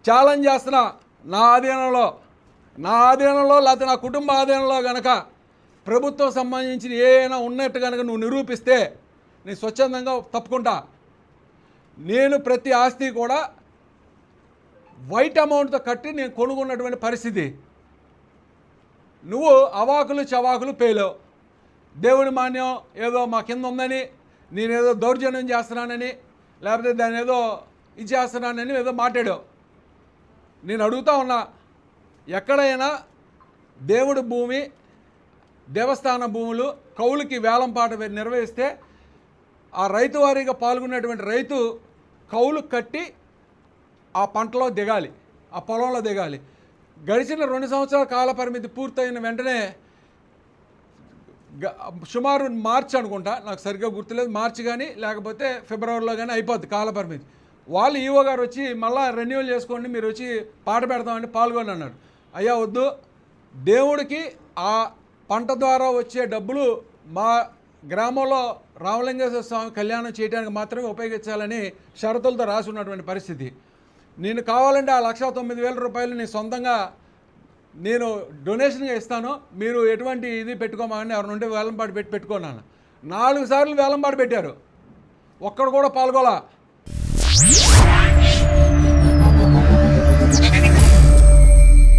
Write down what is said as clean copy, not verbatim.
Challenge చేస్తున్నా, నా ఆధీనంలో లేకపోతే నా కుటుంబ ఆధీనంలో కనుక ప్రభుత్వం సంబంధించిన ఏమైనా ఉన్నట్టు కనుక నువ్వు నిరూపిస్తే నేను స్వచ్ఛందంగా తప్పుకుంటా. నేను ప్రతి ఆస్తి కూడా వైట్ అమౌంట్తో కట్టి నేను కొనుక్కున్నటువంటి పరిస్థితి. నువ్వు అవాకులు చవాకులు పేలావు. దేవుడి మాన్యం ఏదో మా కింద ఉందని, నేనేదో దౌర్జన్యం చేస్తున్నానని, లేకపోతే దాన్ని ఏదో ఇది చేస్తున్నానని ఏదో మాట్లాడావు. నేను అడుగుతా ఉన్నా, ఎక్కడైనా దేవుడి భూమి, దేవస్థాన భూములు కౌలుకి వేలంపాట నిర్వహిస్తే ఆ రైతు వారీగా పాల్గొన్నటువంటి రైతు కౌలు కట్టి ఆ పంటలో దిగాలి, ఆ పొలంలో దిగాలి. గడిచిన 2 సంవత్సరాల కాల పరిమితి పూర్తయిన వెంటనే సుమారు మార్చి అనుకుంటా, నాకు సరిగ్గా గుర్తులేదు, మార్చి కానీ లేకపోతే ఫిబ్రవరిలో కానీ అయిపోద్ది కాల పరిమితి. వాళ్ళు ఈవో గారు వచ్చి మళ్ళీ రెన్యూవల్ చేసుకోండి, మీరు వచ్చి పాట పెడతామని పాల్గొని అన్నాడు. అయ్యా వద్దు, దేవుడికి ఆ పంట ద్వారా వచ్చే డబ్బులు మా గ్రామంలో రామలింగేశ్వర స్వామి కళ్యాణం చేయడానికి మాత్రమే ఉపయోగించాలని షరతులతో రాసి ఉన్నటువంటి పరిస్థితి. నేను కావాలంటే ఆ 1,09,000 రూపాయలు నేను సొంతంగా నేను డొనేషన్గా ఇస్తాను, మీరు ఎటువంటి ఇది పెట్టుకోమని ఎవరి నుండి వేలంపాటు పెట్టుకున్నాను. 4 సార్లు వేలంపాటు పెట్టారు, ఒక్కడు కూడా పాల్గొలా.